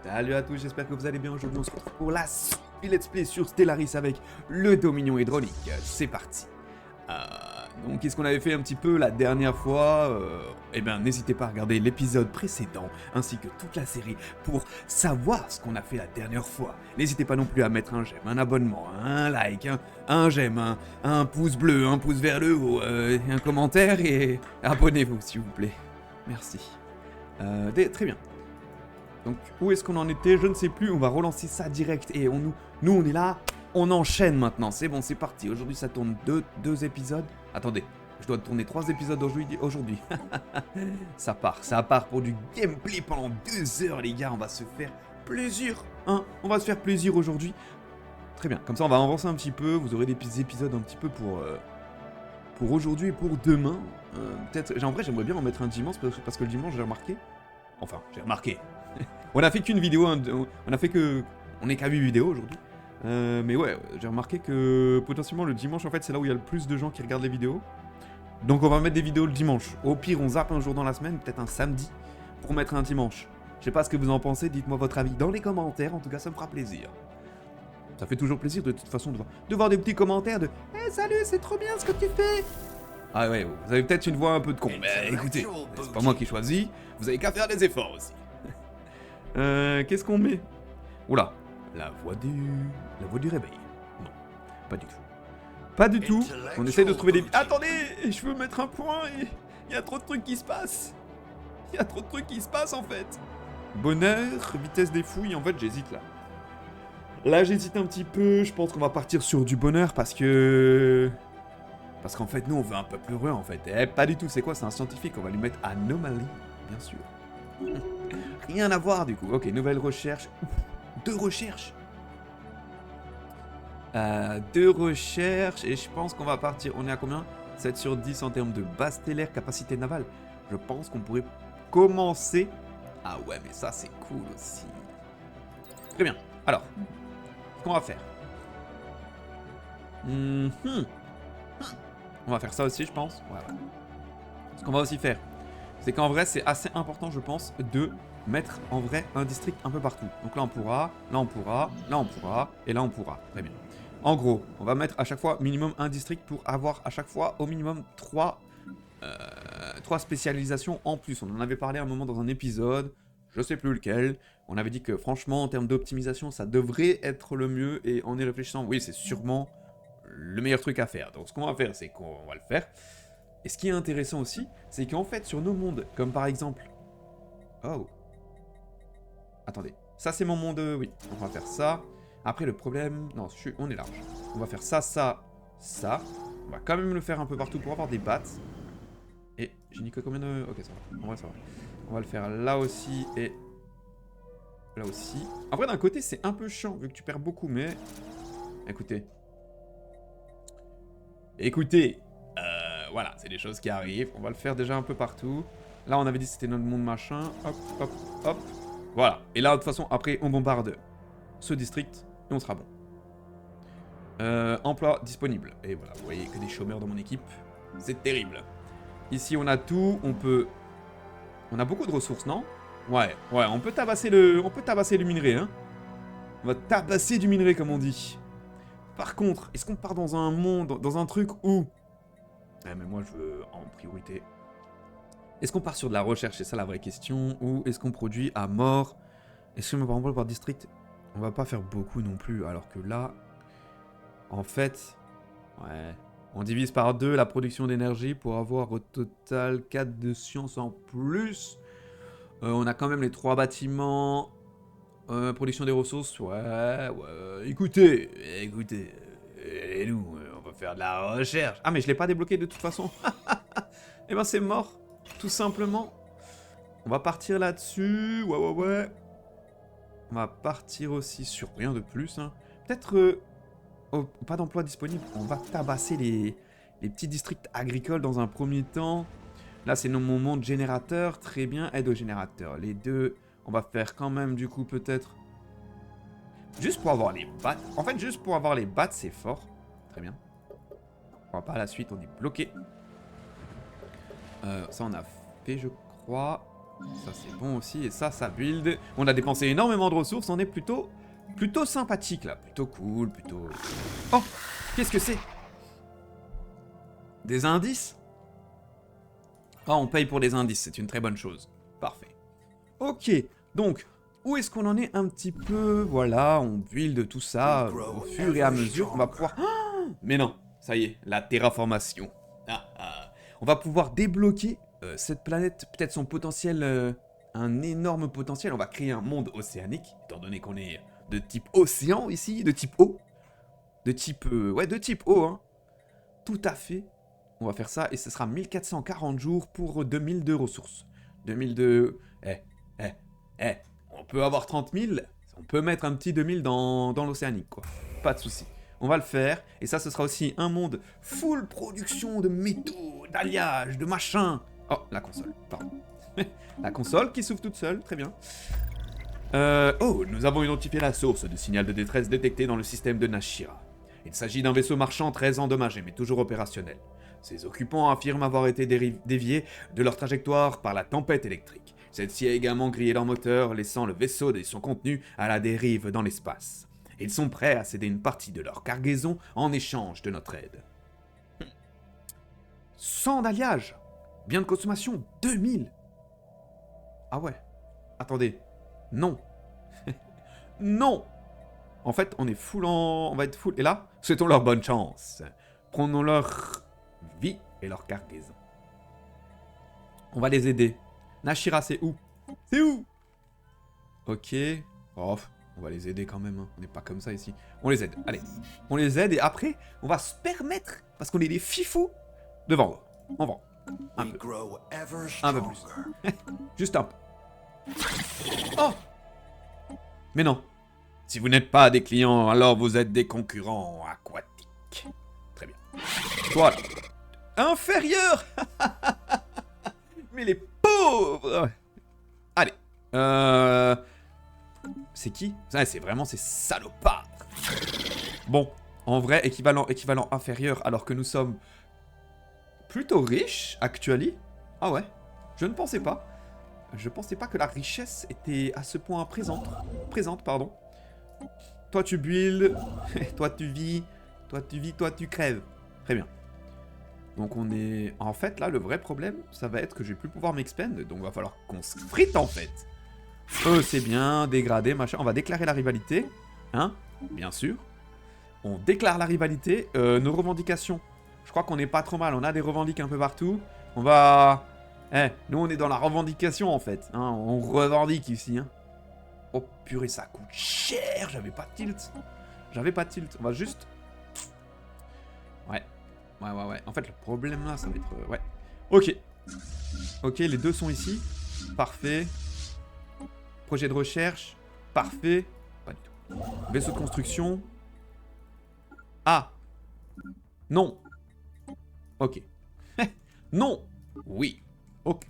Salut à tous, j'espère que vous allez bien. Aujourd'hui on se retrouve pour la suite du Let's Play sur Stellaris avec le Dominion hydraulique. C'est parti. Donc qu'est-ce qu'on avait fait un petit peu la dernière fois Eh bien n'hésitez pas à regarder l'épisode précédent ainsi que toute la série pour savoir ce qu'on a fait la dernière fois. N'hésitez pas non plus à mettre un j'aime, un abonnement, un like, un j'aime, un pouce bleu, un pouce vers le haut, un commentaire et abonnez-vous s'il vous plaît. Merci. Très bien. Donc où est-ce qu'on en était? Je ne sais plus, on va relancer ça direct et nous on est là, on enchaîne maintenant, c'est bon, c'est parti. Aujourd'hui ça tourne deux épisodes. Attendez, je dois tourner 3 épisodes aujourd'hui. Ça part pour du gameplay pendant 2 heures les gars, on va se faire plaisir, hein. On va se faire plaisir aujourd'hui. Très bien, comme ça on va avancer un petit peu, vous aurez des épisodes un petit peu pour aujourd'hui et pour demain. Peut-être, en vrai j'aimerais bien en mettre un dimanche parce que le dimanche j'ai remarqué. On a fait qu'une vidéo, on est qu'à 8 vidéos aujourd'hui. Mais ouais, j'ai remarqué que potentiellement le dimanche en fait c'est là où il y a le plus de gens qui regardent les vidéos. Donc on va mettre des vidéos le dimanche. Au pire on zappe un jour dans la semaine, peut-être un samedi, pour mettre un dimanche. Je sais pas ce que vous en pensez, dites-moi votre avis dans les commentaires, en tout cas ça me fera plaisir. Ça fait toujours plaisir de toute façon de voir des petits commentaires de « Hey salut, c'est trop bien ce que tu fais !» Ah ouais, vous avez peut-être une voix un peu de con, mais écoutez, c'est pas moi qui choisis, vous avez qu'à faire des efforts aussi. Qu'est-ce qu'on met? Oula, la voix du réveil. Non, pas du tout. Pas du tout. On essaie de trouver des... Attendez, je veux mettre un point et... Il y a trop de trucs qui se passent. Il y a trop de trucs qui se passent en fait. Bonheur, vitesse des fouilles, en fait j'hésite là. Là j'hésite un petit peu, je pense qu'on va partir sur du bonheur parce que... Parce qu'en fait nous on veut un peuple heureux en fait. Eh pas du tout, c'est quoi? C'est un scientifique, on va lui mettre anomalie, bien sûr. Rien à voir du coup. Ok, nouvelle recherche. 2 recherches. 2 recherches. Et je pense qu'on va partir. On est à combien? 7 sur 10 en termes de base stellaire, capacité navale. Je pense qu'on pourrait commencer. Ah ouais, mais ça c'est cool aussi. Très bien. Alors, ce qu'on va faire. On va faire ça aussi, je pense. Voilà. Ce qu'on va aussi faire, c'est qu'en vrai, c'est assez important, je pense, de mettre en vrai un district un peu partout. Donc là on pourra, là on pourra, là on pourra, et là on pourra. Très bien. En gros, on va mettre à chaque fois minimum un district pour avoir à chaque fois au minimum 3 spécialisations en plus. On en avait parlé un moment dans un épisode, je sais plus lequel. On avait dit que franchement en termes d'optimisation ça devrait être le mieux et en y réfléchissant, oui c'est sûrement le meilleur truc à faire. Donc ce qu'on va faire c'est qu'on va le faire. Et ce qui est intéressant aussi, c'est qu'en fait sur nos mondes, comme par exemple... Oh. Attendez, ça c'est mon monde, oui, on va faire ça. Après le problème, non, on est large. On va faire ça, ça, ça. On va quand même le faire un peu partout pour avoir des battes. Et j'ai dit que combien de... Ok, ça va, en vrai ça va. On va le faire là aussi et là aussi. Après d'un côté c'est un peu chiant vu que tu perds beaucoup, mais... Écoutez, voilà, c'est des choses qui arrivent. On va le faire déjà un peu partout. Là on avait dit que c'était notre monde machin. Hop, hop, hop. Voilà. Et là, de toute façon, après, on bombarde ce district et on sera bon. Emploi disponible. Et voilà, vous voyez que des chômeurs dans mon équipe. C'est terrible. Ici, on a tout. On peut... On a beaucoup de ressources, non? Ouais, on peut tabasser le minerai, hein. On va tabasser du minerai, comme on dit. Par contre, est-ce qu'on part dans un monde, dans un truc où... mais moi, je veux en priorité... Est-ce qu'on part sur de la recherche? C'est ça la vraie question. Ou est-ce qu'on produit à mort? Est-ce que par exemple par district, on va pas faire beaucoup non plus, alors que là, en fait, ouais, on divise par 2 la production d'énergie pour avoir au total 4 de science en plus. On a quand même les 3 bâtiments, production des ressources, ouais, écoutez, et nous, on va faire de la recherche. Ah mais je l'ai pas débloqué de toute façon. Eh ben c'est mort, tout simplement. On va partir là-dessus, ouais. On va partir aussi sur rien de plus. Hein. Peut-être pas d'emploi disponible. On va tabasser les petits districts agricoles dans un premier temps. Là, c'est mon monde générateur. Très bien, aide au générateur. Les deux, on va faire quand même du coup peut-être... Juste pour avoir les battes. En fait, juste pour avoir les battes, c'est fort. Très bien. On va pas à la suite, on est bloqué. Ça, on a fait, je crois. Ça, c'est bon aussi. Et ça build. On a dépensé énormément de ressources. On est plutôt sympathique, là. Plutôt cool, plutôt... Oh! Qu'est-ce que c'est? Des indices? Ah, on paye pour des indices. C'est une très bonne chose. Parfait. Ok. Donc, où est-ce qu'on en est un petit peu? Voilà, on build tout ça au fur et à mesure. On va pouvoir... Ah, mais non, ça y est, la terraformation. On va pouvoir débloquer cette planète, peut-être son potentiel, un énorme potentiel. On va créer un monde océanique, étant donné qu'on est de type océan ici, de type eau. De type... ouais, de type eau, hein. Tout à fait. On va faire ça et ce sera 1440 jours pour 2000 de ressources. 2000 de... on peut avoir 30 000, on peut mettre un petit 2000 dans l'océanique, quoi. Pas de souci. On va le faire, et ça, ce sera aussi un monde full production de métaux, d'alliages, de machins. Oh, la console, pardon. La console qui s'ouvre toute seule, très bien. Oh, nous avons identifié la source de signal de détresse détecté dans le système de Nashira. Il s'agit d'un vaisseau marchand très endommagé, mais toujours opérationnel. Ses occupants affirment avoir été déviés de leur trajectoire par la tempête électrique. Celle-ci a également grillé leur moteur, laissant le vaisseau et son contenu à la dérive dans l'espace. Ils sont prêts à céder une partie de leur cargaison en échange de notre aide. 100 d'alliage. Bien de consommation, 2000. Ah ouais. Attendez. Non. Non. En fait, on est full en... On va être full. Et là, souhaitons leur bonne chance. Prenons leur vie et leur cargaison. On va les aider. Nashira, c'est où? C'est où? Ok. Oh, on va les aider quand même. Hein. On n'est pas comme ça ici. On les aide. Allez. On les aide et après, on va se permettre, parce qu'on est des fifous, de vendre. On vend. Un peu. Un peu plus. Juste un peu. Oh! Mais non. Si vous n'êtes pas des clients, alors vous êtes des concurrents aquatiques. Très bien. Voilà. Inférieur. Mais les pauvres. Allez. C'est qui? C'est vraiment ces salopards. Bon, en vrai, équivalent inférieur, alors que nous sommes plutôt riches, actually. Ah ouais, je ne pensais pas. Je pensais pas que la richesse était à ce point présente. Pardon. Toi tu builds, toi tu vis, toi tu crèves. Très bien. Donc on est... En fait, là, le vrai problème, ça va être que je vais plus pouvoir m'expand, donc va falloir qu'on se frite, en fait. C'est bien, dégradé, machin. On va déclarer la rivalité, hein, bien sûr. On déclare la rivalité. Nos revendications, je crois qu'on est pas trop mal. On a des revendiques un peu partout. On va... nous, on est dans la revendication, en fait. Hein, on revendique ici, hein. Oh, purée, ça coûte cher. J'avais pas de tilt. On va juste... Ouais. En fait, le problème là, ça va être... ouais. Ok, les deux sont ici. Parfait. Projet de recherche. Parfait. Pas du tout. Vaisseau de construction. Ah. Non. Ok. Non. Oui. Ok.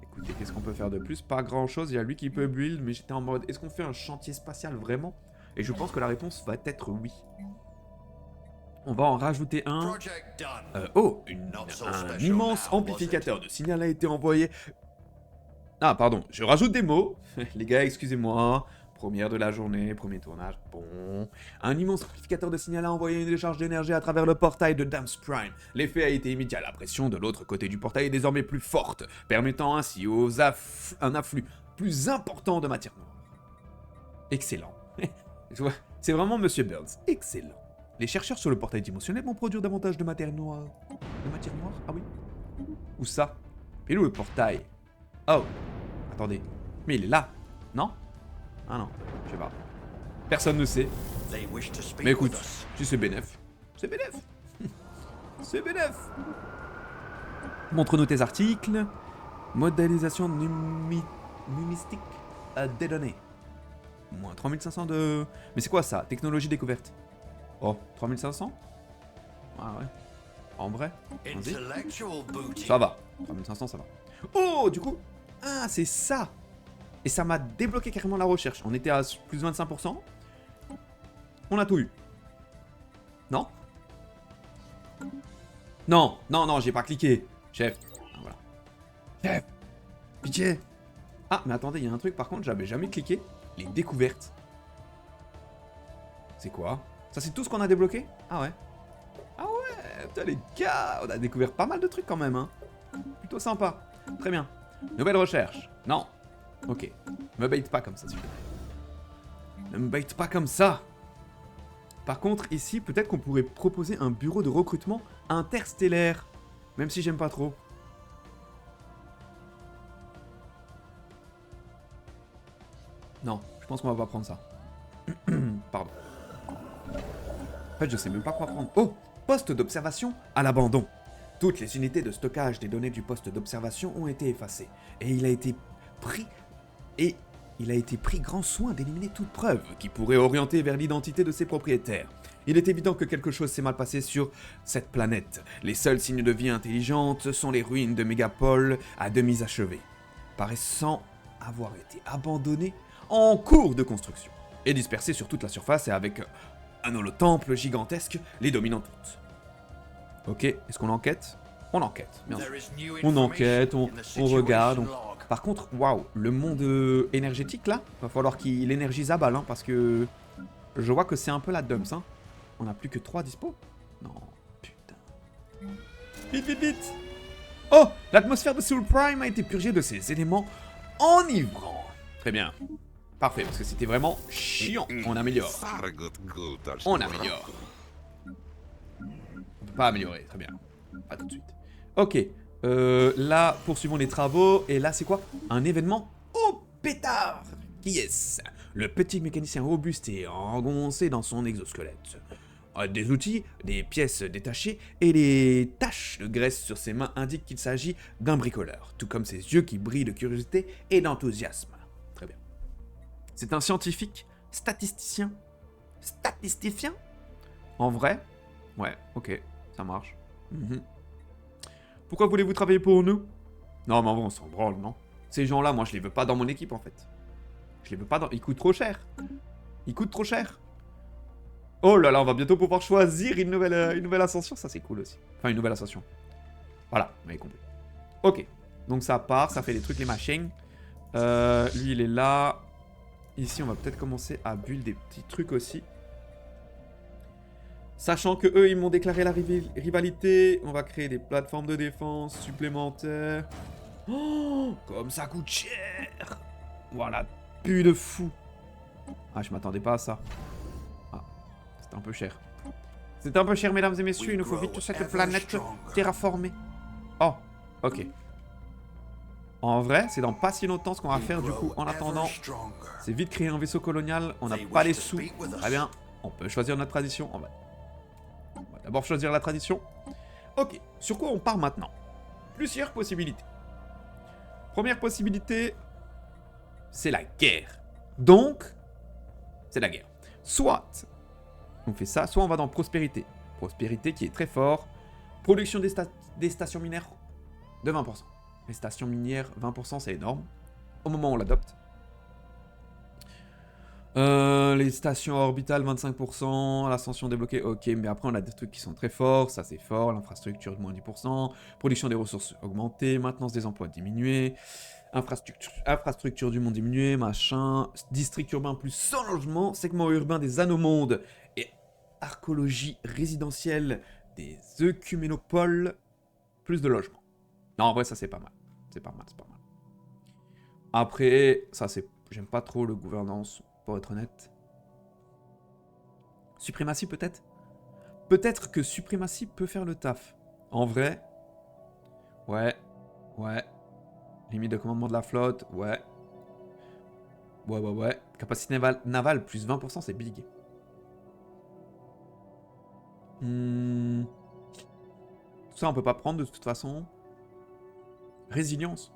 Écoutez, qu'est-ce qu'on peut faire de plus? Pas grand-chose. Il y a lui qui peut build, mais j'étais en mode... Est-ce qu'on fait un chantier spatial vraiment? Et je pense que la réponse va être oui. On va en rajouter un. Un immense amplificateur de signal a été envoyé. Ah, pardon, je rajoute des mots. Les gars, excusez-moi. Première de la journée, premier tournage. Bon. Un immense amplificateur de signal a envoyé une décharge d'énergie à travers le portail de Dams Prime. L'effet a été immédiat. La pression de l'autre côté du portail est désormais plus forte, permettant ainsi un afflux plus important de matière noire. Excellent. C'est vraiment Monsieur Burns. Excellent. Les chercheurs sur le portail dimensionnel vont produire davantage de matière noire. De matière noire? Ah oui. Où ça? Et où le portail? Oh. Attendez. Mais il est là. Non? Ah non. Je sais pas. Personne ne sait. Mais écoute, si c'est bénef. C'est bénef. C'est bénef. Montre-nous tes articles. Modélisation numistique des données. Moins 3500 de... Mais c'est quoi ça? Technologie découverte. Oh, 3500? Ah ouais. En vrai? Ça va. 3500, ça va. Oh, du coup... Ah, c'est ça. Et ça m'a débloqué carrément la recherche. On était à plus 25%. On a tout eu. Non? Non, j'ai pas cliqué. Chef. Ah, voilà. Chef. pitié. Ah, mais attendez, il y a un truc par contre, j'avais jamais cliqué. Les découvertes. C'est quoi? Ça, c'est tout ce qu'on a débloqué? Ah ouais. Ah ouais, putain les gars, on a découvert pas mal de trucs quand même, hein. Plutôt sympa. Très bien. Nouvelle recherche. Non. Ok. Me bait pas comme ça, s'il te plaît. Ne me bait pas comme ça. Par contre, ici, peut-être qu'on pourrait proposer un bureau de recrutement interstellaire. Même si j'aime pas trop. Non, je pense qu'on va pas prendre ça. Pardon. En fait, je sais même pas quoi prendre. Oh, poste d'observation à l'abandon. Toutes les unités de stockage des données du poste d'observation ont été effacées. Et il a été pris grand soin d'éliminer toute preuve qui pourrait orienter vers l'identité de ses propriétaires. Il est évident que quelque chose s'est mal passé sur cette planète. Les seuls signes de vie intelligente sont les ruines de mégapoles à demi achevées, paraissant avoir été abandonnées en cours de construction, et dispersées sur toute la surface et avec un holotemple gigantesque les dominant toutes. Ok, est-ce qu'on enquête? On enquête, bien sûr. On enquête, on regarde. Par contre, waouh, le monde énergétique là, va falloir qu'il énergise à balle, hein, parce que je vois que c'est un peu la dumps. Hein. On n'a plus que 3 dispo. Non, putain. Vite, vite, vite. Oh, l'atmosphère de Soul Prime a été purgée de ses éléments enivrants. Très bien. Parfait, parce que c'était vraiment chiant. On améliore. On améliore. On peut pas améliorer, très bien. Pas tout de suite. Ok. Là, poursuivons les travaux. Et là, c'est quoi? Un événement au pétard. Qui est-ce? Le petit mécanicien robuste et engoncé dans son exosquelette. Des outils, des pièces détachées et les taches de graisse sur ses mains indiquent qu'il s'agit d'un bricoleur, tout comme ses yeux qui brillent de curiosité et d'enthousiasme. Très bien. C'est un scientifique, statisticien. Statisticien? En vrai? Ouais, ok, ça marche. Pourquoi voulez-vous travailler pour nous? Non, mais en vrai, on s'en branle, non? Ces gens-là, moi, je les veux pas dans mon équipe, en fait. Je les veux pas dans... Ils coûtent trop cher. Ils coûtent trop cher. Oh là là, on va bientôt pouvoir choisir une nouvelle ascension. Ça, c'est cool aussi. Enfin, une nouvelle ascension. Voilà, vous m'avez compris. Ok. Donc, ça part, ça fait les trucs, les machines. Lui, il est là. Ici, on va peut-être commencer à build des petits trucs aussi. Sachant que eux, ils m'ont déclaré la rivalité, on va créer des plateformes de défense supplémentaires. Oh, comme ça coûte cher. Voilà, pu de fou. Ah, je m'attendais pas à ça. Ah, c'était un peu cher. C'était un peu cher, mesdames et messieurs, il nous faut vite toute cette planète terraformée. Oh, ok. En vrai, c'est dans pas si longtemps ce qu'on va faire du coup. En attendant, c'est vite créer un vaisseau colonial, on n'a pas les sous. Très bien, on peut choisir notre tradition. On va d'abord choisir la tradition. Ok, sur quoi on part maintenant? Plusieurs possibilités. Première possibilité, c'est la guerre. Donc, c'est la guerre. Soit on fait ça, soit on va dans prospérité. Prospérité qui est très fort. Production des stations minières de 20%. Les stations minières, 20%, c'est énorme. Au moment où on l'adopte. Les stations orbitales, 25%, l'ascension débloquée, ok, mais après on a des trucs qui sont très forts, ça c'est fort, l'infrastructure de moins 10%, production des ressources augmentée, maintenance des emplois diminuée, infrastructure du monde diminuée, machin, district urbain plus 100 logements, segment urbain des anomondes et archéologie résidentielle des œcuménopoles, plus de logements. Non, en vrai ça c'est pas mal, c'est pas mal. Après, ça c'est... J'aime pas trop le gouvernance, pour être honnête. Suprématie peut-être? Peut-être que suprématie peut faire le taf. En vrai. Ouais. Limite de commandement de la flotte, ouais. Ouais. Capacité navale plus 20%, c'est big. Tout ça on peut pas prendre de toute façon. Résilience.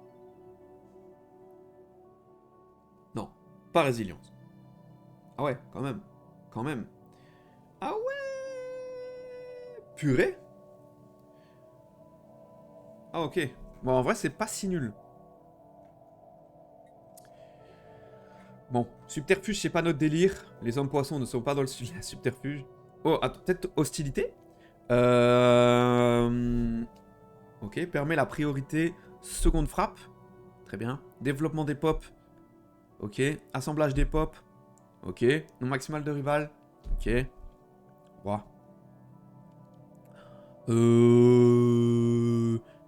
Non, pas résilience. Ah ouais, quand même. Ah ouais. Purée. Ah ok. Bon, en vrai, c'est pas si nul. Bon, subterfuge, c'est pas notre délire. Les hommes poissons ne sont pas dans le subterfuge. Oh, attends, peut-être hostilité. Ok, permet la priorité seconde frappe. Très bien. Développement des pop. Ok. Assemblage des pop. Ok. Nombre maximal de rival. Ok. Wow.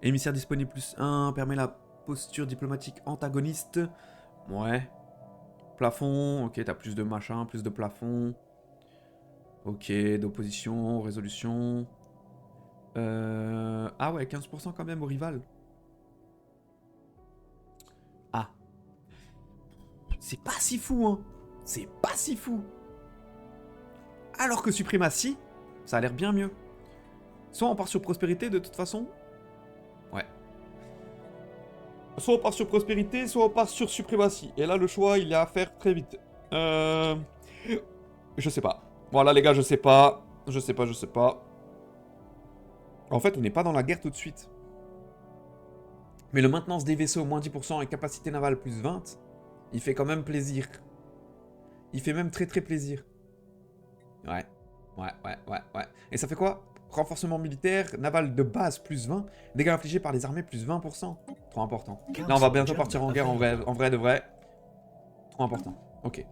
Émissaire disponible +1. Permet la posture diplomatique antagoniste. Ouais. Plafond. Ok, t'as plus de machin, plus de plafond. Ok, d'opposition, résolution. Ah ouais, 15% quand même au rival. Ah. C'est pas si fou, hein. C'est pas si fou. Alors que suprématie, ça a l'air bien mieux. Soit on part sur prospérité de toute façon. Ouais. Soit on part sur prospérité, soit on part sur suprématie. Et là, le choix, il est à faire très vite. Je sais pas. Voilà, les gars, je sais pas. Je sais pas. En fait, on n'est pas dans la guerre tout de suite. Mais le maintenance des vaisseaux, moins 10% et capacité navale plus 20, il fait quand même plaisir. Il fait même très très plaisir. Ouais. Et ça fait quoi? Renforcement militaire, naval de base plus 20, dégâts infligés par les armées plus 20%. Trop important. Là, on va bientôt partir en guerre en vrai de vrai. Trop important. Ok.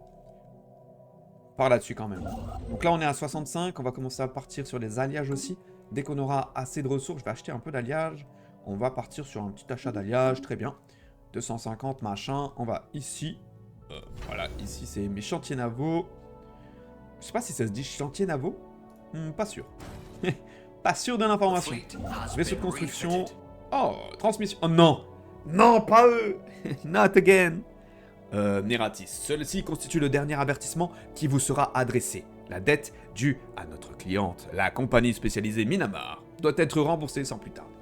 Par là-dessus quand même. Donc là, on est à 65. On va commencer à partir sur les alliages aussi. Dès qu'on aura assez de ressources, je vais acheter un peu d'alliages. On va partir sur un petit achat d'alliages. Très bien. 250, machin. On va ici. Voilà, ici, c'est mes chantiers navaux. Je sais pas si ça se dit chantier navaux. Pas sûr. Pas sûr de l'information. Vaisseau de construction. Oh, transmission. Oh non. Non, pas eux. Not again. Neratis, celle-ci constitue le dernier avertissement qui vous sera adressé. La dette due à notre cliente, la compagnie spécialisée Minamar, doit être remboursée sans plus tarder.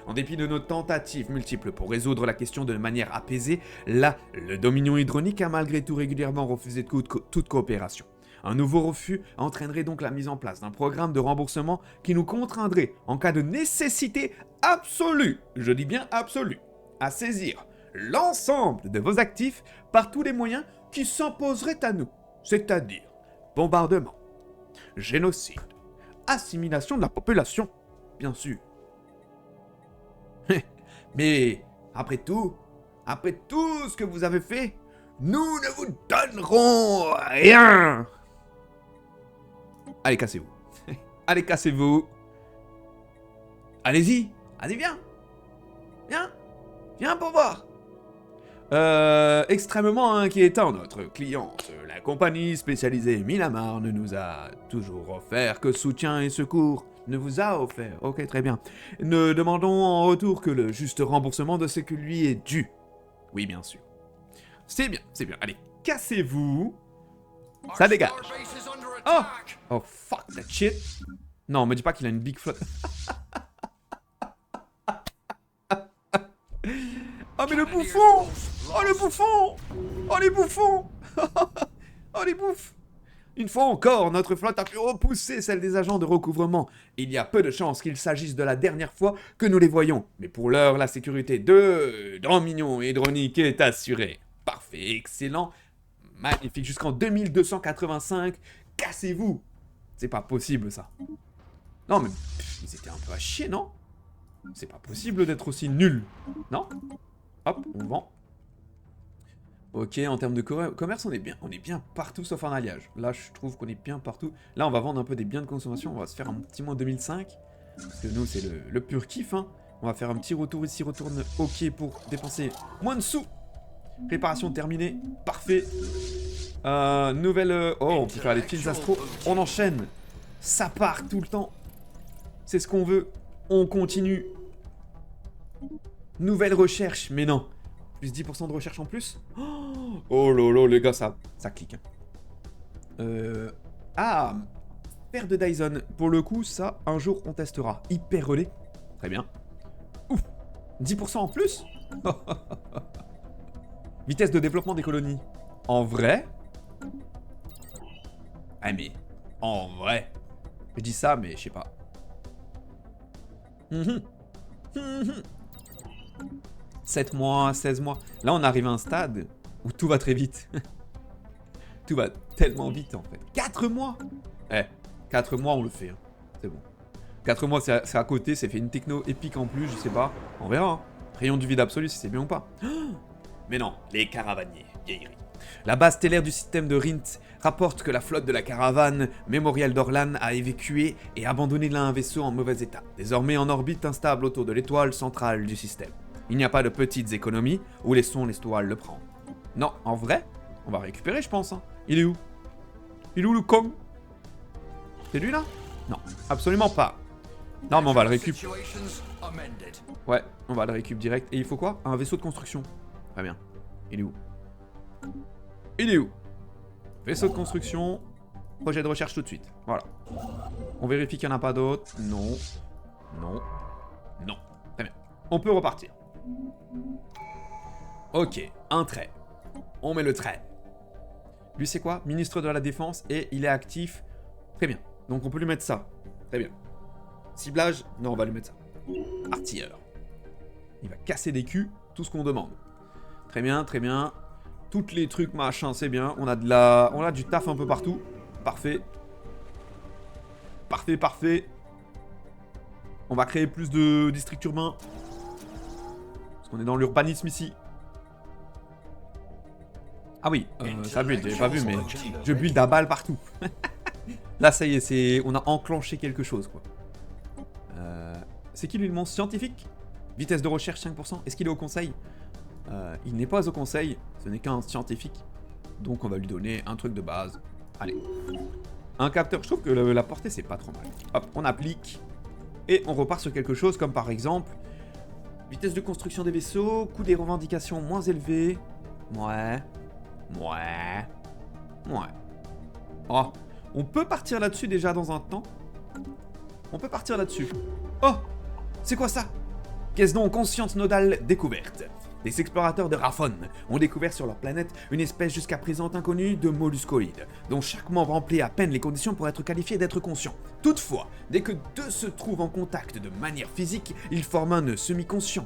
En dépit de nos tentatives multiples pour résoudre la question de manière apaisée, là, le Dominion Hydronique a malgré tout régulièrement refusé toute coopération. Un nouveau refus entraînerait donc la mise en place d'un programme de remboursement qui nous contraindrait, en cas de nécessité absolue, je dis bien absolue, à saisir l'ensemble de vos actifs par tous les moyens qui s'imposeraient à nous, c'est-à-dire bombardement, génocide, assimilation de la population, bien sûr. Mais après tout ce que vous avez fait, nous ne vous donnerons rien. Allez, cassez-vous. Allez, cassez-vous. Allez-y. Allez, viens. Viens pour voir. Extrêmement inquiétant, notre cliente. La compagnie spécialisée Minamar ne nous a toujours offert que soutien et secours. Ne vous a offert. Ok, très bien. Ne demandons en retour que le juste remboursement de ce que lui est dû. Oui, bien sûr. C'est bien. Allez, cassez-vous. Ça dégage. Oh, fuck that shit. Non, me dis pas qu'il a une big flotte. Oh, mais le bouffon! Oh, le bouffon! Oh, les bouffons! Oh, les bouffes! Une fois encore, notre flotte a pu repousser celle des agents de recouvrement. Il y a peu de chances qu'il s'agisse de la dernière fois que nous les voyons. Mais pour l'heure, la sécurité de Dominion Hydronique est assurée. Parfait, excellent, magnifique. Jusqu'en 2285, cassez-vous! C'est pas possible, ça. Non, mais ils étaient un peu à chier, non? C'est pas possible d'être aussi nul, non? Hop, on vend. Ok, en termes de commerce, on est bien partout sauf en alliage. Là, je trouve qu'on est bien partout. Là, on va vendre un peu des biens de consommation. On va se faire un petit moins 2005. Parce que nous, c'est le pur kiff, hein. On va faire un petit retour ici, retourne ok pour dépenser moins de sous. Réparation terminée, parfait. Nouvelle... Oh, on peut faire les fils astro. On enchaîne. Ça part tout le temps. C'est ce qu'on veut. On continue. Nouvelle recherche, mais non. Plus 10% de recherche en plus. Oh lolo, les gars, ça clique. Ah, paire de Dyson. Pour le coup, ça, un jour, on testera. Hyper relais. Très bien. Ouf, 10% en plus. Vitesse de développement des colonies. En vrai. Ah, mais en vrai. Je dis ça, mais je sais pas. 7 mois, 16 mois. Là, on arrive à un stade où tout va très vite. Tout va tellement vite, en fait. 4 mois. 4 mois, on le fait. Hein. C'est bon. 4 mois, c'est à côté. C'est fait une techno épique en plus, je sais pas. On verra. Hein. Rayon du vide absolu, si c'est bien ou pas. Mais non, les caravaniers, vieillerie. La base stellaire du système de Rint rapporte que la flotte de la caravane Mémorial d'Orlan a évacué et abandonné là un vaisseau en mauvais état, désormais en orbite instable autour de l'étoile centrale du système. Il n'y a pas de petites économies où laissons l'étoile le prendre. Non, en vrai, on va récupérer je pense. Hein. Il est où? Il est où le con? C'est lui là? Non, absolument pas. Non mais on va le récup. Ouais, on va le récup direct. Et il faut quoi? Un vaisseau de construction. Très bien. Il est où? Il est où? Vaisseau de construction. Projet de recherche tout de suite. Voilà. On vérifie qu'il n'y en a pas d'autres. Non. Non. Non. Très bien. On peut repartir. Ok. Un trait. On met le trait. Lui c'est quoi? Ministre de la Défense et il est actif. Très bien. Donc on peut lui mettre ça. Très bien. Ciblage. Non, on va lui mettre ça. Artilleur. Il va casser des culs. Tout ce qu'on demande. Très bien, très bien. Toutes les trucs machin, c'est bien. On a du taf un peu partout. Parfait. Parfait, parfait. On va créer plus de districts urbains. Parce qu'on est dans l'urbanisme ici. Ah oui, ça build, j'avais pas vu, mais je build à balle partout. Là, ça y est, on a enclenché quelque chose, quoi. C'est qui lui le monstre scientifique? Vitesse de recherche 5%. Est-ce qu'il est au conseil? Il n'est pas au conseil, ce n'est qu'un scientifique. Donc on va lui donner un truc de base. Allez. Un capteur, je trouve que la portée c'est pas trop mal. Hop, on applique. Et on repart sur quelque chose comme par exemple... Vitesse de construction des vaisseaux, coût des revendications moins élevé. Ouais. Ouais. Ouais. Oh, on peut partir là-dessus déjà dans un temps. On peut partir là-dessus. Oh, c'est quoi ça? Qu'est-ce donc conscience nodale découverte? Des explorateurs de Raphon ont découvert sur leur planète une espèce jusqu'à présent inconnue de molluscoïdes, dont chaque membre remplit à peine les conditions pour être qualifié d'être conscient. Toutefois, dès que deux se trouvent en contact de manière physique, ils forment un semi-conscient.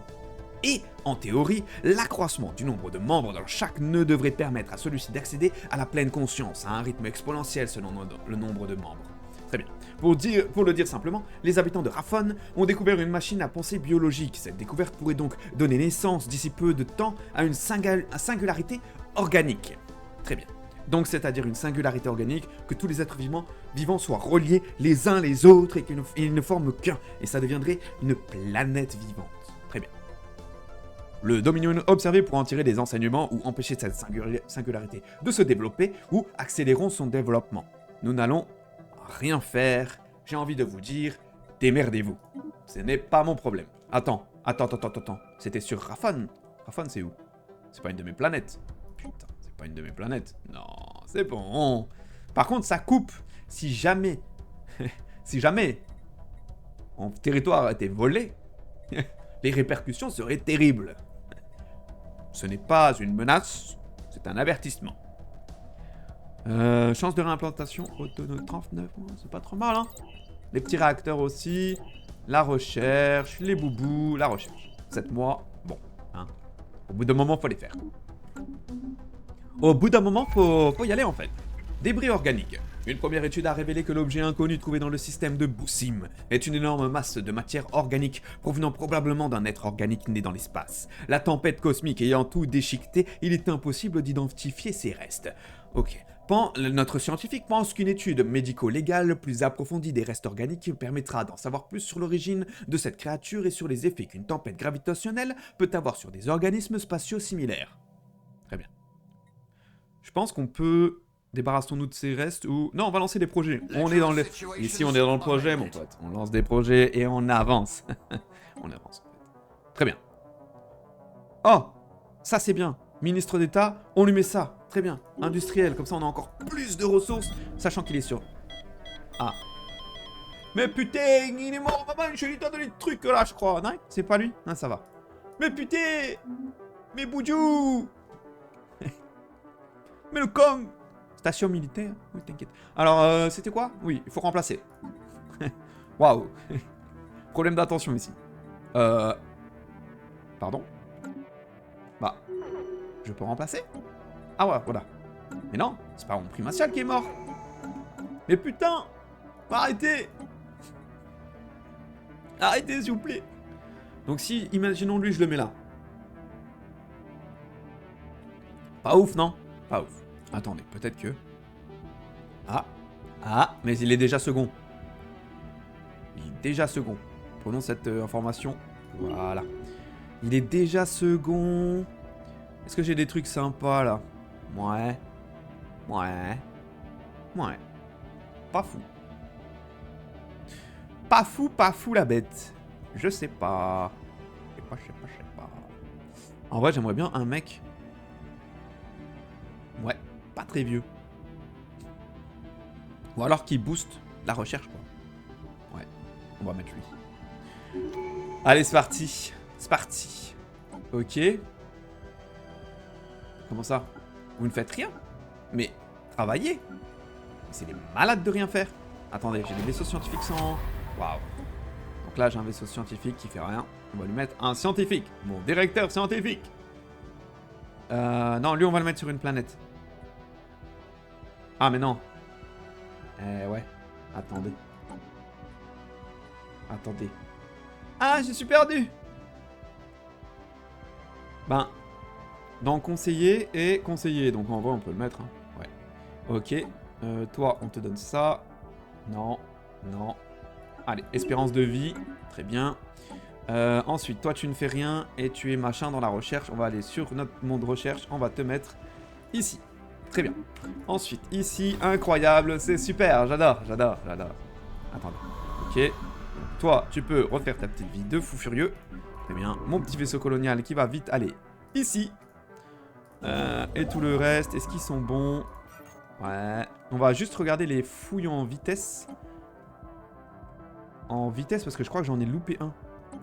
Et, en théorie, l'accroissement du nombre de membres dans chaque nœud devrait permettre à celui-ci d'accéder à la pleine conscience, à un rythme exponentiel selon le nombre de membres. Très bien. Pour le dire simplement, les habitants de Raphon ont découvert une machine à pensée biologique. Cette découverte pourrait donc donner naissance d'ici peu de temps à une singularité organique. Très bien. Donc c'est-à-dire une singularité organique, que tous les êtres vivants soient reliés les uns les autres et qu'ils ne forment qu'un. Et ça deviendrait une planète vivante. Très bien. Le Dominion observé pour en tirer des enseignements ou empêcher cette singularité de se développer ou accélérons son développement. Nous n'allons rien faire, j'ai envie de vous dire, démerdez-vous. Ce n'est pas mon problème. Attends. C'était sur Raphon. Raphon, c'est où? C'est pas une de mes planètes. Putain, c'est pas une de mes planètes. Non, c'est bon. Par contre, ça coupe. Si jamais mon territoire était volé, les répercussions seraient terribles. Ce n'est pas une menace, c'est un avertissement. Chance de réimplantation, autonome 39, c'est pas trop mal, hein. Les petits réacteurs aussi, la recherche, les boubous, la recherche. 7 mois, bon, hein. Au bout d'un moment, faut les faire. Au bout d'un moment, faut y aller, en fait. Débris organiques. Une première étude a révélé que l'objet inconnu trouvé dans le système de Boussim est une énorme masse de matière organique provenant probablement d'un être organique né dans l'espace. La tempête cosmique ayant tout déchiqueté, il est impossible d'identifier ces restes. Ok. Notre scientifique pense qu'une étude médico-légale plus approfondie des restes organiques permettra d'en savoir plus sur l'origine de cette créature et sur les effets qu'une tempête gravitationnelle peut avoir sur des organismes spatiaux similaires. Très bien. Je pense qu'on peut... Débarrassons-nous de ces restes ou... Non, on va lancer des projets. Ici, on est dans le projet, mon pote. On lance des projets et on avance. On avance, en fait. Très bien. Oh, ça c'est bien. Ministre d'État, on lui met ça. Très bien. Industriel, comme ça on a encore plus de ressources, sachant qu'il est sur... Ah. Mais putain, il est mort, maman, je lui ai donné des trucs là, je crois. Non, c'est pas lui? Non, ça va. Mais putain. Mais Boudjou. Mais le con. Station militaire? Oui, t'inquiète. Alors, c'était quoi? Oui, il faut remplacer. Waouh. Problème d'attention ici. Pardon? Bah, je peux remplacer? Ah ouais, voilà. Mais non, c'est pas mon primatial qui est mort. Mais putain! Arrêtez! Arrêtez, s'il vous plaît. Donc si, imaginons lui, je le mets là. Pas ouf, non? Pas ouf. Attendez, peut-être que... Ah, mais il est déjà second. Il est déjà second. Prenons cette information. Voilà. Il est déjà second. Est-ce que j'ai des trucs sympas, là? Ouais. Pas fou. Pas fou la bête. Je sais pas. Je sais pas. En vrai, j'aimerais bien un mec... Ouais, pas très vieux. Ou alors qui booste la recherche, quoi. Ouais, on va mettre lui. Allez, c'est parti. C'est parti. Ok. Comment ça? Vous ne faites rien? Mais travaillez. C'est des malades de rien faire. Attendez, j'ai des vaisseaux scientifiques sans... Waouh. Donc là, j'ai un vaisseau scientifique qui fait rien. On va lui mettre un scientifique. Mon directeur scientifique. Non, lui, on va le mettre sur une planète. Ah, mais non. Ouais. Attendez. Ah, je suis perdu. Ben, dans conseiller et conseiller. Donc en vrai, on peut le mettre. Hein. Ouais. Ok. Toi, on te donne ça. Non. Allez, espérance de vie. Très bien. Ensuite, toi, tu ne fais rien et tu es machin dans la recherche. On va aller sur notre monde recherche. On va te mettre ici. Très bien. Ensuite, ici, incroyable. C'est super. J'adore. Attendez. Ok. Toi, tu peux refaire ta petite vie de fou furieux. Très bien. Mon petit vaisseau colonial qui va vite aller ici. Et tout le reste, est-ce qu'ils sont bons? Ouais. On va juste regarder les fouilles en vitesse. En vitesse, parce que je crois que j'en ai loupé un.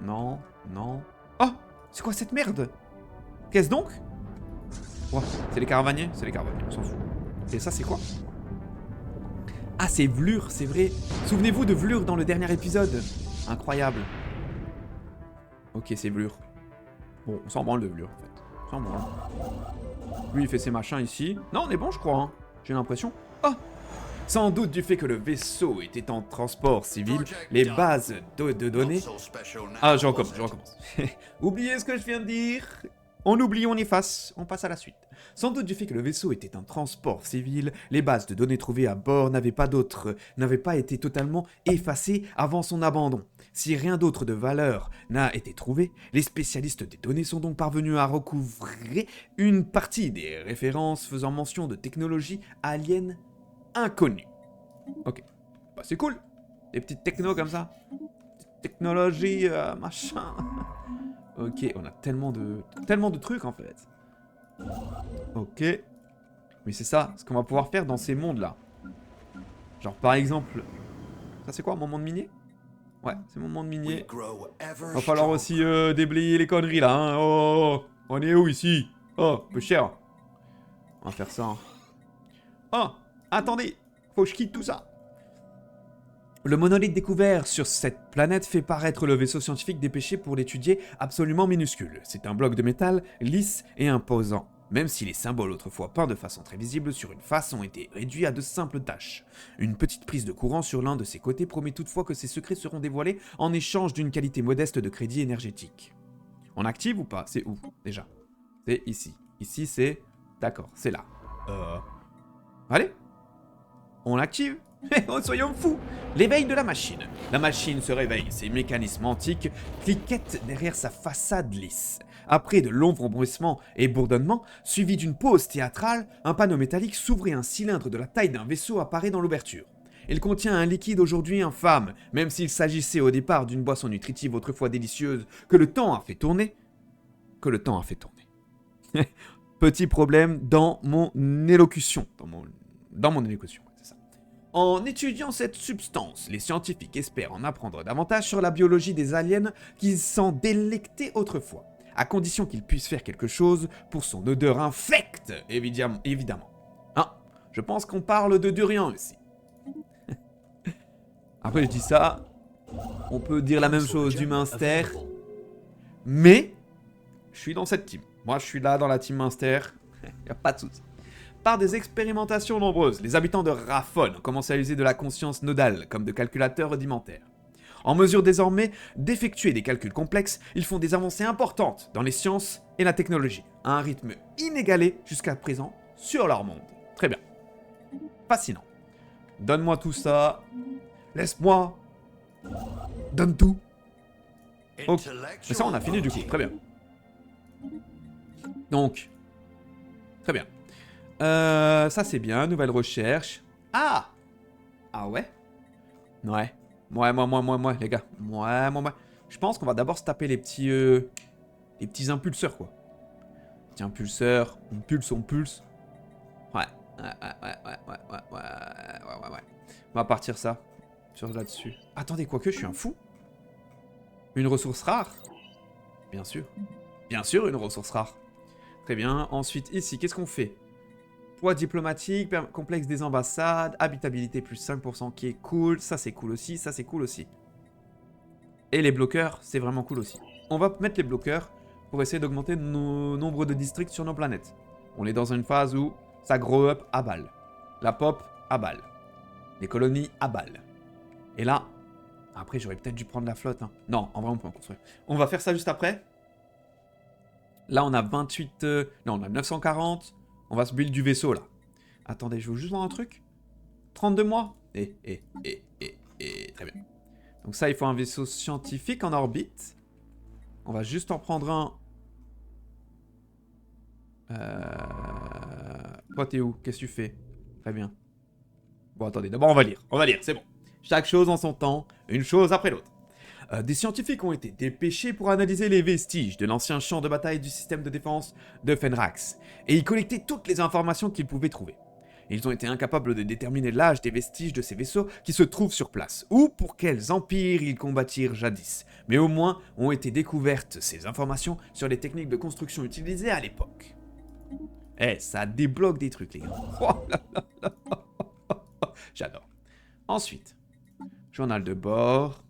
Non. Oh! C'est quoi cette merde? Qu'est-ce donc? Ouais, c'est les caravaniers, on s'en fout. Et ça, c'est quoi? Ah, c'est Vlur, c'est vrai. Souvenez-vous de Vlur dans le dernier épisode. Incroyable. Ok, c'est Vlur. Bon, on s'en branle de Vlur, en fait. On s'en branle. Lui, il fait ses machins ici. Non, on est bon, je crois. Hein. J'ai l'impression. Oh! Sans doute du fait que le vaisseau était en transport civil, les bases de données... Ah, je recommence. Oubliez ce que je viens de dire. On oublie, on efface, on passe à la suite. Sans doute du fait que le vaisseau était un transport civil, les bases de données trouvées à bord n'avaient pas été totalement effacées avant son abandon. Si rien d'autre de valeur n'a été trouvé, les spécialistes des données sont donc parvenus à recouvrer une partie des références faisant mention de technologies aliens inconnues. Ok, bah c'est cool, des petites technos comme ça. Technologie, machin... Ok, on a tellement de trucs en fait. Ok. Mais c'est ça, ce qu'on va pouvoir faire dans ces mondes-là. Genre par exemple... Ça c'est quoi, mon monde minier? Ouais, c'est mon monde minier. Va falloir aussi déblayer les conneries là, hein. Oh, on est où ici? Oh, peu cher. On va faire ça. Hein. Oh, attendez, faut que je quitte tout ça. Le monolithe découvert sur cette planète fait paraître le vaisseau scientifique dépêché pour l'étudier absolument minuscule. C'est un bloc de métal lisse et imposant, même si les symboles autrefois peints de façon très visible sur une face ont été réduits à de simples taches. Une petite prise de courant sur l'un de ses côtés promet toutefois que ses secrets seront dévoilés en échange d'une qualité modeste de crédit énergétique. On active ou pas? C'est où, déjà? C'est ici. Ici, c'est... D'accord, c'est là. Allez, on l'active. Oh, soyons fous! L'éveil de la machine. La machine se réveille, ses mécanismes antiques cliquettent derrière sa façade lisse. Après de longs vrombissements et bourdonnements, suivis d'une pause théâtrale, un panneau métallique s'ouvre et un cylindre de la taille d'un vaisseau apparaît dans l'ouverture. Il contient un liquide aujourd'hui infâme, même s'il s'agissait au départ d'une boisson nutritive autrefois délicieuse que le temps a fait tourner. Petit problème dans mon élocution. Dans mon élocution. En étudiant cette substance, les scientifiques espèrent en apprendre davantage sur la biologie des aliens qui s'en délectaient autrefois, à condition qu'ils puissent faire quelque chose pour son odeur infecte, évidemment. Ah, je pense qu'on parle de durian ici. Après je dis ça, on peut dire la même chose du Minster, mais je suis dans cette team. Moi je suis là dans la team Minster, y a pas de souci. Par des expérimentations nombreuses, les habitants de Raphon ont commencé à user de la conscience nodale comme de calculateurs rudimentaires. En mesure désormais d'effectuer des calculs complexes, ils font des avancées importantes dans les sciences et la technologie, à un rythme inégalé jusqu'à présent sur leur monde. Très bien. Fascinant. Donne-moi tout ça. Laisse-moi. Donne tout. Ok. Mais ça, on a fini du coup. Très bien. Donc. Très bien. Ça, c'est bien. Nouvelle recherche. Ah! Ah ouais? Ouais. Moi, les gars. Moi. Je pense qu'on va d'abord se taper les petits impulseurs, quoi. Petit impulseur. On pulse. Ouais. Ouais. On va partir ça. Sur là-dessus. Attendez, quoique, je suis un fou. Une ressource rare? Bien sûr. Bien sûr, une ressource rare. Très bien. Ensuite, ici, qu'est-ce qu'on fait? Poids diplomatique, complexe des ambassades, habitabilité plus 5% qui est cool. Ça, c'est cool aussi. Ça, c'est cool aussi. Et les bloqueurs, c'est vraiment cool aussi. On va mettre les bloqueurs pour essayer d'augmenter nos nombres de districts sur nos planètes. On est dans une phase où ça grow up à balle. La pop à balle. Les colonies à balle. Et là, après, j'aurais peut-être dû prendre la flotte. Hein. Non, en vrai, on peut en construire. On va faire ça juste après. Là, on a 28... Non, on a 940. On va se build du vaisseau, là. Attendez, je veux juste voir un truc. 32 mois. Très bien. Donc ça, il faut un vaisseau scientifique en orbite. On va juste en prendre un. Toi, t'es où? Qu'est-ce que tu fais? Très bien. Bon, attendez, d'abord, on va lire. C'est bon. Chaque chose en son temps, une chose après l'autre. Des scientifiques ont été dépêchés pour analyser les vestiges de l'ancien champ de bataille du système de défense de Fenrax, et y collecter toutes les informations qu'ils pouvaient trouver. Ils ont été incapables de déterminer l'âge des vestiges de ces vaisseaux qui se trouvent sur place, ou pour quels empires ils combattirent jadis, mais au moins ont été découvertes ces informations sur les techniques de construction utilisées à l'époque. Eh, ça débloque des trucs, les gars. Oh là là là. J'adore. Ensuite, journal de bord.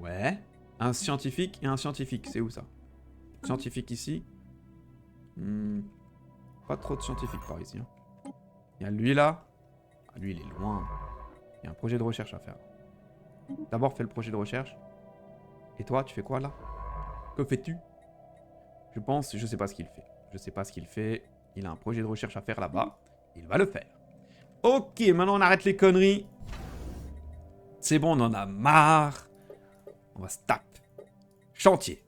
Ouais. Un scientifique et un scientifique. C'est où ça? Scientifique ici. Pas trop de scientifiques par ici. Hein. Il y a lui là. Ah, lui, il est loin. Il y a un projet de recherche à faire. D'abord, fais le projet de recherche. Et toi, tu fais quoi là? Que fais-tu? Je sais pas ce qu'il fait. Il a un projet de recherche à faire là-bas. Il va le faire. Ok, maintenant on arrête les conneries. C'est bon, on en a marre. On va se taper. Chantier.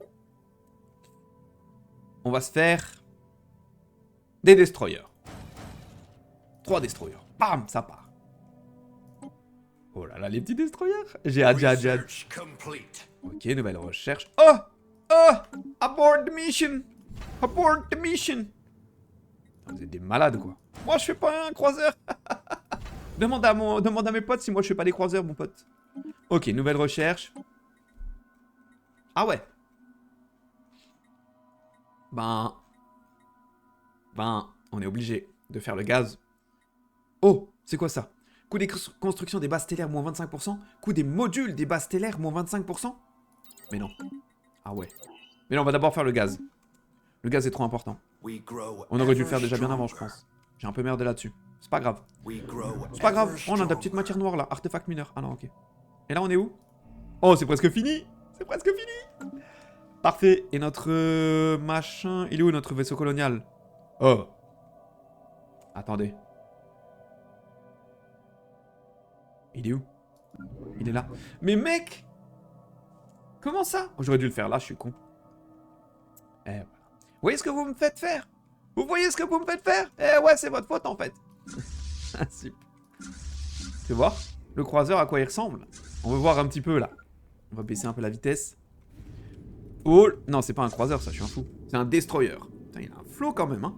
On va se faire des destroyers. 3 destroyers. Bam, ça part. Oh là là, les petits destroyers. J'ai hâte. Ok, nouvelle recherche. Oh! Abort the mission. Vous êtes des malades, quoi. Moi, je fais pas un croiseur. Demande à mes potes si moi, je fais pas des croiseurs, mon pote. Ok, nouvelle recherche. Ah ouais. Ben, on est obligé de faire le gaz. Oh, c'est quoi ça? Coût des constructions des bases stellaires, moins 25%. Coût des modules des bases stellaires, moins 25%. Mais non. Ah ouais. Mais non, on va d'abord faire le gaz. Le gaz est trop important. On aurait dû le faire déjà bien avant, je pense. J'ai un peu merdé là-dessus. C'est pas grave. C'est pas grave. Oh, on a de la petite matière noire là. Artefact mineur. Ah non, ok. Et là, on est où? Oh, c'est presque fini. Parfait. Et notre machin... Il est où notre vaisseau colonial? Oh. Attendez. Il est où? Il est là. Mais mec! Comment ça? Oh, j'aurais dû le faire là, je suis con. Eh, voilà. Vous voyez ce que vous me faites faire? Eh ouais, c'est votre faute en fait. Super. Tu vois le croiseur à quoi il ressemble? On veut voir un petit peu là. On va baisser un peu la vitesse. Oh, non, c'est pas un croiseur ça, je suis un fou. C'est un destroyer. Putain, il a un flow quand même, hein.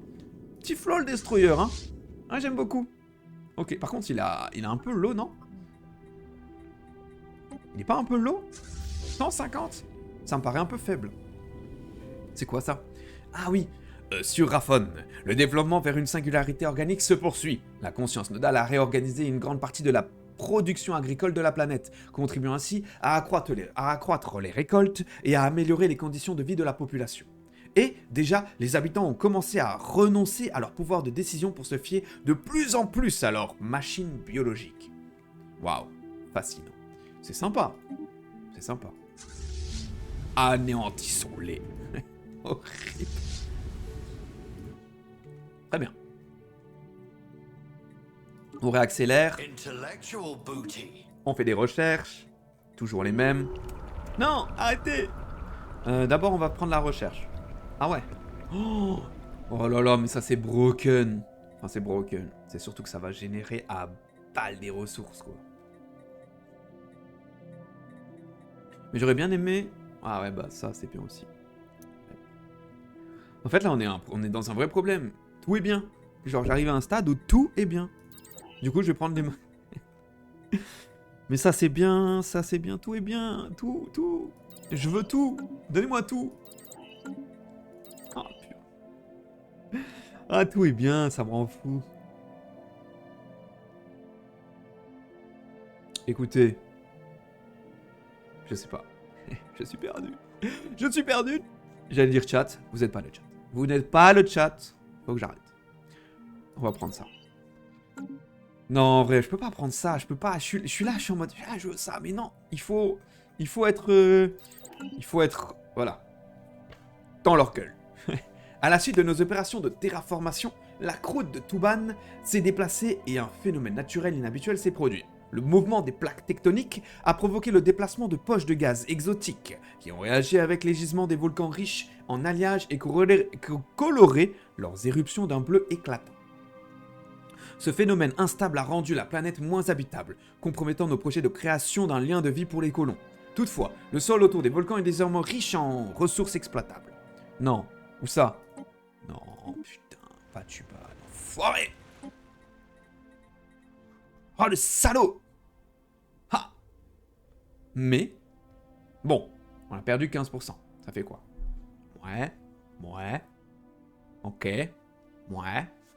Petit flow le destroyer, hein. Ah, j'aime beaucoup. Ok, par contre, il a un peu low, non? Il est pas un peu low? 150? Ça me paraît un peu faible. C'est quoi ça? Ah oui, sur Raphon, le développement vers une singularité organique se poursuit. La conscience nodale a réorganisé une grande partie de la production agricole de la planète, contribuant ainsi à accroître les récoltes et à améliorer les conditions de vie de la population. Et déjà, les habitants ont commencé à renoncer à leur pouvoir de décision pour se fier de plus en plus à leurs machines biologiques. Waouh, fascinant. C'est sympa. C'est sympa. Anéantissons-les. Horrible. Très bien. On réaccélère. On fait des recherches. Toujours les mêmes. Non, arrêtez. D'abord, on va prendre la recherche. Ah ouais. Oh là là, mais ça c'est broken. Enfin, c'est broken. C'est surtout que ça va générer à balle des ressources, quoi. Mais j'aurais bien aimé... Ah ouais, bah ça, c'est bien aussi. En fait, là, on est dans un vrai problème. Tout est bien. Genre, j'arrive à un stade où tout est bien. Du coup, je vais prendre les mains. Mais ça, c'est bien. Ça, c'est bien. Tout est bien. Tout. Je veux tout. Donnez-moi tout. Ah, putain. Ah, tout est bien. Ça me rend fou. Écoutez. Je sais pas. Je suis perdu. Je suis perdu. J'allais dire chat. Vous n'êtes pas le chat. Vous n'êtes pas le chat. Faut que j'arrête. On va prendre ça. Non, en vrai, je peux pas prendre ça. Je peux pas. Je suis là, je suis en mode. Ah, je veux ça. Mais non. Il faut être. Voilà. Dans leur gueule. À la suite de nos opérations de terraformation, la croûte de Tuban s'est déplacée et un phénomène naturel inhabituel s'est produit. Le mouvement des plaques tectoniques a provoqué le déplacement de poches de gaz exotiques qui ont réagi avec les gisements des volcans riches en alliages et coloré leurs éruptions d'un bleu éclatant. Ce phénomène instable a rendu la planète moins habitable, compromettant nos projets de création d'un lien de vie pour les colons. Toutefois, le sol autour des volcans est désormais riche en ressources exploitables. Non, où ça? Non, putain, pas Tuban, enfoiré! Oh, le salaud! Ha! Mais, bon, on a perdu 15%. Ça fait quoi? Ouais, ok,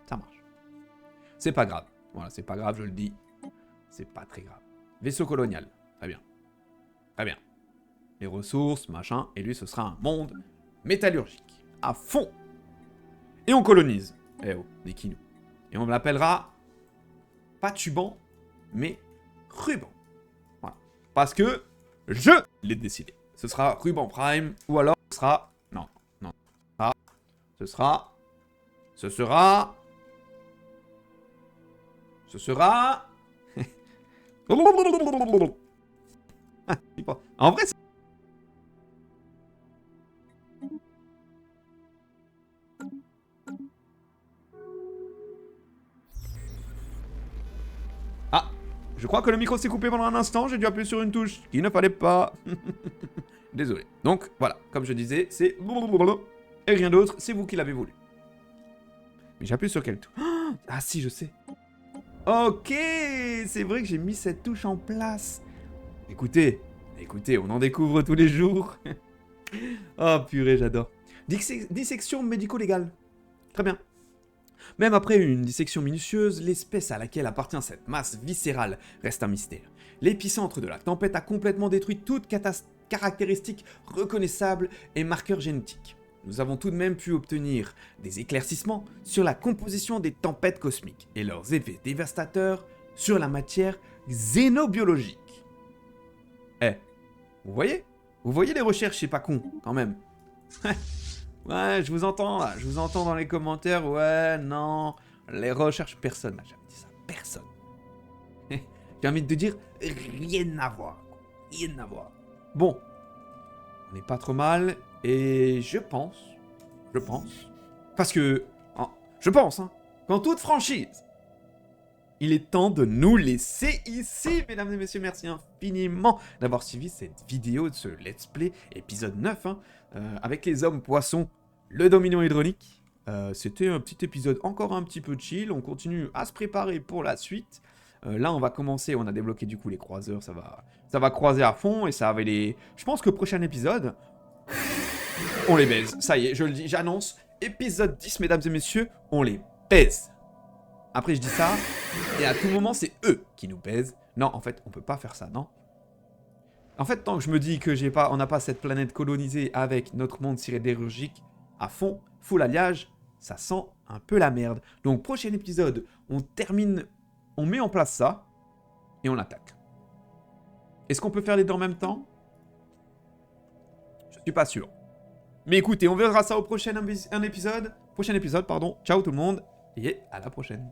ça marche. C'est pas grave. Voilà, c'est pas grave, je le dis. C'est pas très grave. Vaisseau colonial, très bien. Très bien. Les ressources, machin, et lui, ce sera un monde métallurgique. À fond! Et on colonise. Eh oh, des kinous. Et on l'appellera pas Tuban, mais Ruban. Voilà. Parce que je l'ai décidé. Ce sera Ruban Prime, ou alors ce sera... Non. Ce sera... En vrai, ah, je crois que le micro s'est coupé pendant un instant, j'ai dû appuyer sur une touche qu'il ne fallait pas. Désolé. Donc, voilà, comme je disais, c'est... Et rien d'autre, c'est vous qui l'avez voulu. Mais j'appuie sur quelle touche? Ah si, je sais. Ok, c'est vrai que j'ai mis cette touche en place. Écoutez, on en découvre tous les jours. Oh purée, j'adore. Dissection médico-légale. Très bien. Même après une dissection minutieuse, l'espèce à laquelle appartient cette masse viscérale reste un mystère. L'épicentre de la tempête a complètement détruit toute caractéristique reconnaissable et marqueur génétique. Nous avons tout de même pu obtenir des éclaircissements sur la composition des tempêtes cosmiques et leurs effets dévastateurs sur la matière xénobiologique. Eh, vous voyez? Vous voyez les recherches, c'est pas con, quand même. Ouais, je vous entends là, je vous entends dans les commentaires, ouais, non, les recherches, personne n'a jamais dit ça, personne. J'ai envie de te dire, rien à voir, rien à voir. Bon, on n'est pas trop mal, et je pense, parce que, je pense, hein, qu'en toute franchise, il est temps de nous laisser ici, mesdames et messieurs, merci infiniment d'avoir suivi cette vidéo de ce Let's Play, épisode 9, hein, avec les hommes poissons, le dominion hydraulique. C'était un petit épisode encore un petit peu chill, on continue à se préparer pour la suite. Là, on va commencer, on a débloqué du coup les croiseurs, ça va croiser à fond, et ça va les... Je pense que prochain épisode, on les baise. Ça y est, je le dis, j'annonce, épisode 10, mesdames et messieurs, on les baise. Après, je dis ça, et à tout moment, c'est eux qui nous baisent. Non, en fait, on peut pas faire ça, non? En fait, tant que je me dis que on n'a pas cette planète colonisée avec notre monde sidérurgique à fond, full alliage, ça sent un peu la merde. Donc, prochain épisode, on termine, on met en place ça, et on attaque. Est-ce qu'on peut faire les deux en même temps? Je suis pas sûr. Mais écoutez, on verra ça au prochain épisode. Ciao tout le monde et à la prochaine.